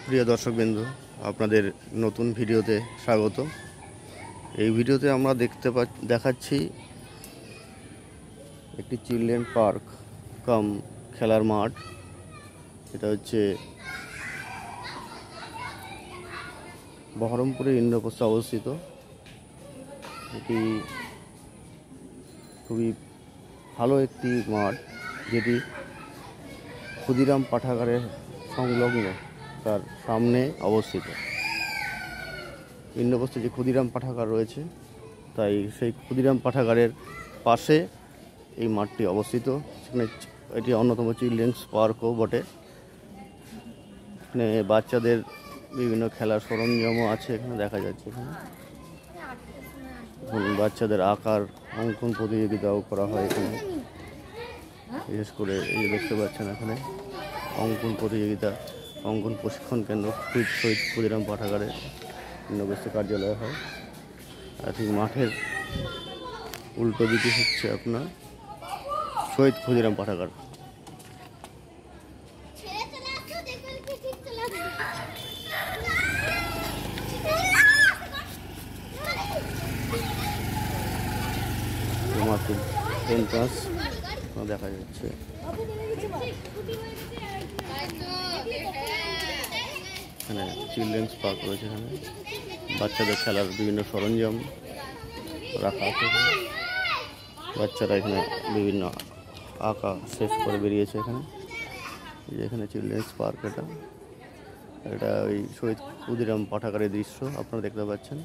প্রিয় দর্শকবৃন্দ, আপনাদের নতুন ভিডিওতে স্বাগত। এই ভিডিওতে আমরা দেখাচ্ছি একটি চিলড্রেন পার্ক কাম খেলার মাঠ। এটা হচ্ছে বহরমপুরের ইন্দ্রপ্রস্থে অবস্থিত। এটি খুবই ভালো একটি মাঠ, যেটি ক্ষুদিরাম পাঠাগারের সংলগ্ন, তার সামনে অবস্থিত। ইন্দ্রপ্রস্থে যে ক্ষুদিরাম পাঠাগার রয়েছে, তাই সেই ক্ষুদিরাম পাঠাগারের পাশে এই মাঠটি অবস্থিত। সেখানে এটি অন্যতম চিলড্রেন্স পার্কও বটে। এখানে বাচ্চাদের বিভিন্ন খেলার সরঞ্জামও আছে, এখানে দেখা যাচ্ছে। এখানে বাচ্চাদের আঁকার অঙ্কন প্রতিযোগিতাও করা হয় এখানে। বিশেষ করে এই দেখতে পাচ্ছেন, এখানে অঙ্কন প্রতিযোগিতা, অঙ্কন প্রশিক্ষণ কেন্দ্র শহীদ ক্ষুদিরাম পাঠাগারে ইন্দ্রপ্রস্থ কার্যালয় হয়। আর ঠিক মাঠের উল্টো দিকে হচ্ছে আপনার শহীদ ক্ষুদিরাম পাঠাগার। মাঠের এন্ট্রান্স দেখা যাচ্ছে। এখানে চিলড্রেন্স পার্ক রয়েছে, এখানে বাচ্চাদের খেলার বিভিন্ন সরঞ্জাম রাখা আছে। বাচ্চারা এখানে বিভিন্ন আঁকা শেষ করে বেরিয়েছে। এখানে চিলড্রেন্স পার্ক, এটা ওই শহীদ ক্ষুদিরাম পাঠাগারের দৃশ্য আপনারা দেখতে পাচ্ছেন।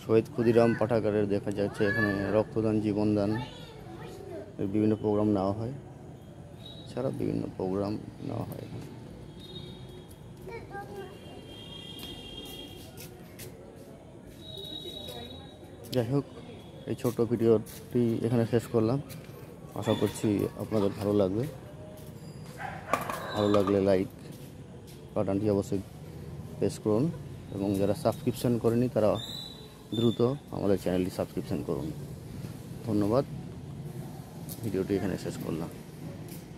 শহীদ ক্ষুদিরাম পাঠাগারের দেখা যাচ্ছে এখানে রক্তদান, জীবনদান, বিভিন্ন প্রোগ্রাম নেওয়া হয়। এছাড়া বিভিন্ন প্রোগ্রাম নেওয়া হয় এখানে। যাই হোক, এই ছোট ভিডিওটি এখানে শেষ করলাম। আশা করছি আপনাদের ভালো লাগবে। ভালো লাগলে লাইক বাটনটি অবশ্যই প্রেস করুন, এবং যারা সাবস্ক্রিপশন করেনি তারা দ্রুত আমাদের চ্যানেলটি সাবস্ক্রিপশন করুন। ধন্যবাদ। ভিডিওটি এখানে শেষ করলাম।